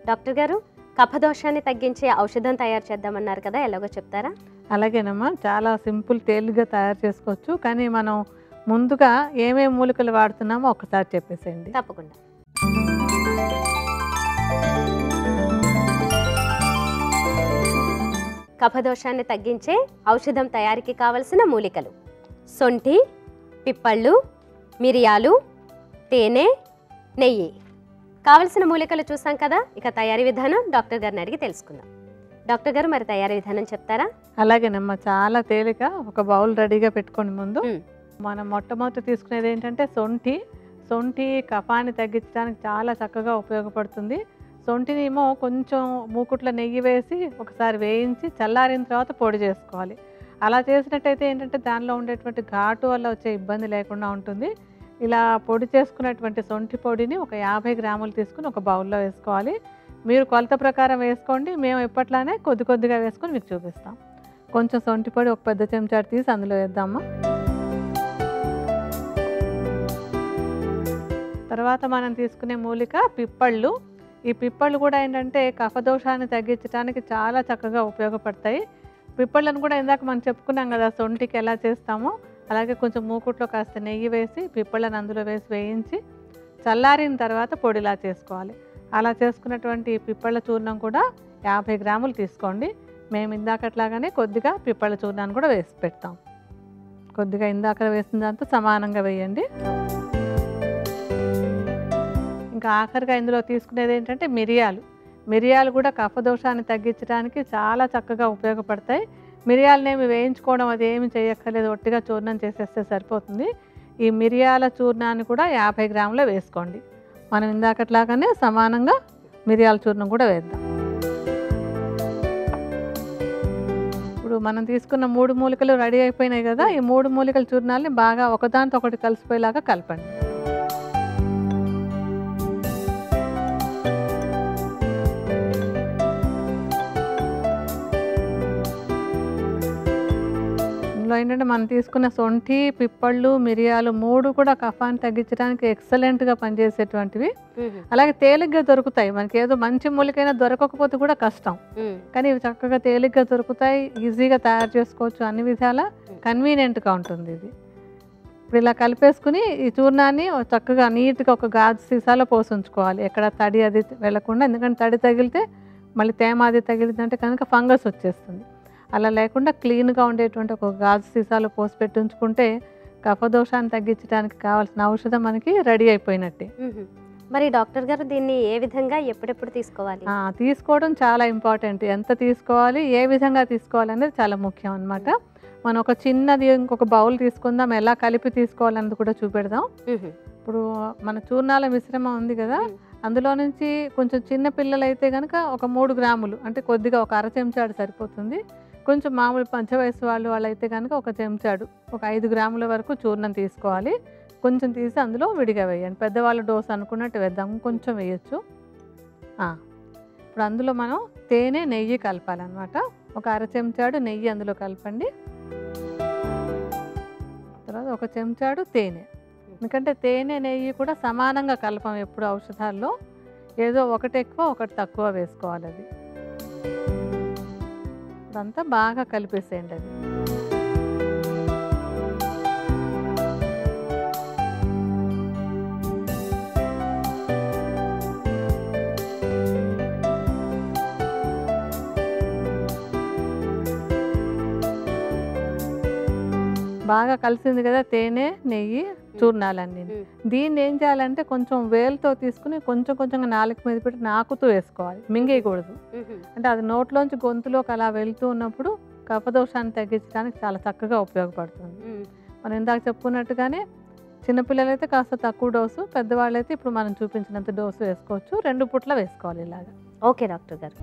Doctor గారు, కఫదోషాన్ని తగ్గించే ఔషధం తయారు చేద్దామన్నారు కదా, ఎలాగో చెప్తారా? అలాగేనమ్మా, చాలా సింపుల్ తేలిగ్గా తయారు చేసుకోవచ్చు. కానీ మనం ముందుగా ఏమేమి మూలికలు వాడుతున్నామో ఒకసారి చెప్పేసేయండి. తప్పకుండా. కఫదోషాన్ని తగ్గించే ఔషధం తయారీకి కావలసిన మూలికలు: సొంఠి, పిప్పళ్ళు, మిరియాలు, తేనె, నెయ్యి. కావలసిన మూలికలు చూసాం కదా, ఇక తయారీ విధానం డాక్టర్ గారిని అడిగి తెలుసుకుందాం. డాక్టర్ గారు, మరి తయారీ విధానం చెప్తారా? అలాగేనమ్మా, చాలా తేలిక. ఒక బౌల్ రెడీగా పెట్టుకోండి. ముందు మనం మొట్టమొదటి తీసుకునేది ఏంటంటే సొంఠి. సొంఠి కఫాన్ని తగ్గించడానికి చాలా చక్కగా ఉపయోగపడుతుంది. సొంఠిని ఏమో కొంచెం మూకుట్లో నెయ్యి వేసి ఒకసారి వేయించి చల్లారిన తర్వాత పొడి చేసుకోవాలి. అలా చేసినట్టయితే ఏంటంటే దానిలో ఉండేటువంటి ఘాటు వల్ల వచ్చే ఇబ్బంది లేకుండా ఉంటుంది. ఇలా పొడి చేసుకున్నటువంటి సొంఠి పొడిని ఒక 50 గ్రాములు తీసుకుని ఒక బౌల్లో వేసుకోవాలి. మీరు కొలత ప్రకారం వేసుకోండి. మేము ఎప్పట్లానే కొద్ది కొద్దిగా వేసుకొని మీకు చూపిస్తాం. కొంచెం సొంఠి పొడి ఒక పెద్ద చెంచాడు తీసి అందులో వేద్దామా. తర్వాత మనం తీసుకునే మూలిక పిప్పళ్ళు. ఈ పిప్పళ్ళు కూడా ఏంటంటే కఫదోషాన్ని తగ్గించడానికి చాలా చక్కగా ఉపయోగపడతాయి. పిప్పళ్ళను కూడా ఇందాక మనం చెప్పుకున్నాం కదా, సొంటికి ఎలా చేస్తామో అలాగే కొంచెం మూకుట్లో కాస్త నెయ్యి వేసి పిప్పళ్ళను అందులో వేసి వేయించి చల్లారిన తర్వాత పొడిలా చేసుకోవాలి. అలా చేసుకున్నటువంటి పిప్పళ్ళ చూర్ణం కూడా 50 గ్రాములు తీసుకోండి. మేము ఇందాకట్లాగానే కొద్దిగా పిప్పళ్ళ చూర్ణాన్ని కూడా వేసి పెడతాం. కొద్దిగా ఇందాక వేసిన దాంతో సమానంగా వేయండి. ఇంకా ఆఖరిగా ఇందులో తీసుకునేది ఏంటంటే మిరియాలు. మిరియాలు కూడా కఫదోషాన్ని తగ్గించడానికి చాలా చక్కగా ఉపయోగపడతాయి. మిరియాలనేమి వేయించుకోవడం అది ఏమి చేయక్కర్లేదు, ఒట్టిగా చూర్ణం చేసేస్తే సరిపోతుంది. ఈ మిరియాల చూర్ణాన్ని కూడా 50 గ్రాములు వేసుకోండి. మనం ఇందాకట్లాగానే సమానంగా మిరియాల చూర్ణం కూడా వేద్దాం. ఇప్పుడు మనం తీసుకున్న 3 మూలికలు రెడీ అయిపోయినాయి కదా, ఈ 3 మూలికల చూర్ణాలని బాగా ఒకదాంతో ఒకటి కలిసిపోయేలాగా కలపండి. ఏంటంటే మనం తీసుకున్న సొంఠి, పిప్పళ్ళు, మిరియాలు 3 కూడా కఫాన్ని తగ్గించడానికి ఎక్సలెంట్గా పనిచేసేటువంటివి. అలాగే తేలిగ్గా దొరుకుతాయి. మనకి ఏదో మంచి మూలికైనా దొరకకపోతే కూడా కష్టం, కానీ ఇవి చక్కగా తేలిగ్గా దొరుకుతాయి. ఈజీగా తయారు చేసుకోవచ్చు, అన్ని విధాలా కన్వీనియంట్గా ఉంటుంది ఇది. ఇప్పుడు ఇలా కలిపేసుకుని ఈ చూర్ణాన్ని చక్కగా నీట్గా ఒక గాజు సీసాలో పోసి ఉంచుకోవాలి. ఎక్కడ తడి అది వెళ్లకుండా, ఎందుకంటే తడి తగిలితే మళ్ళీ తేమ అది తగిలిందంటే కనుక ఫంగస్ వచ్చేస్తుంది. అలా లేకుండా క్లీన్గా ఉండేటువంటి ఒక గాజు సీసాలో పోసి పెట్టి ఉంచుకుంటే కఫదోషాన్ని తగ్గించడానికి కావాల్సిన ఔషధం మనకి రెడీ అయిపోయినట్టే. మరి డాక్టర్ గారు, దీన్ని ఏ విధంగా ఎప్పుడెప్పుడు తీసుకోవాలి? తీసుకోవడం చాలా ఇంపార్టెంట్. ఎంత తీసుకోవాలి, ఏ విధంగా తీసుకోవాలి అనేది చాలా ముఖ్యం అన్నమాట. మనం ఒక చిన్నది ఇంకొక బౌల్ తీసుకుందాం, ఎలా కలిపి తీసుకోవాలన్నది కూడా చూపెడదాం. ఇప్పుడు మన చూర్ణాల మిశ్రమం ఉంది కదా, అందులో నుంచి కొంచెం చిన్న పిల్లలు అయితే కనుక ఒక 3 గ్రాములు అంటే కొద్దిగా ఒక అర చెంచాడు సరిపోతుంది. కొంచెం మామూలు పంచ వయసు వాళ్ళైతే కనుక ఒక చెంచాడు, ఒక 5 గ్రాముల వరకు చూర్ణం తీసుకోవాలి. కొంచెం తీసి అందులో విడిగా వేయండి. పెద్దవాళ్ళ డోసు అనుకున్నట్టు వేద్దాం, కొంచెం వేయచ్చు. ఇప్పుడు అందులో మనం తేనె, నెయ్యి కలపాలన్నమాట. ఒక అర చెంచాడు నెయ్యి అందులో కలపండి. తర్వాత ఒక చెంచాడు తేనె. ఎందుకంటే తేనె, నెయ్యి కూడా సమానంగా కలపం ఎప్పుడు ఔషధాల్లో. ఏదో ఒకటి ఎక్కువ ఒకటి తక్కువ వేసుకోవాలి. అది ఇదంతా బాగా కలిపేసేయండి. అది బాగా కలిసింది కదా తేనె, నెయ్యి, చూర్ణాలన్నీ. దీన్ని ఏం చేయాలంటే కొంచెం వేలుతో తీసుకుని కొంచెం కొంచెంగా నాలుక మీద పెట్టి నాకుతూ వేసుకోవాలి, మింగేయకూడదు. అంటే అది నోట్లోంచి గొంతులోకి అలా వెళ్తూ ఉన్నప్పుడు కఫదోషాన్ని తగ్గించడానికి చాలా చక్కగా ఉపయోగపడుతుంది. మనం ఇందాక చెప్పుకున్నట్టుగానే చిన్నపిల్లలైతే కాస్త తక్కువ డోసు, పెద్దవాళ్ళైతే ఇప్పుడు మనం చూపించినంత డోసు వేసుకోవచ్చు. 2 పూట్ల వేసుకోవాలి ఇలాగా. ఓకే డాక్టర్ గారు.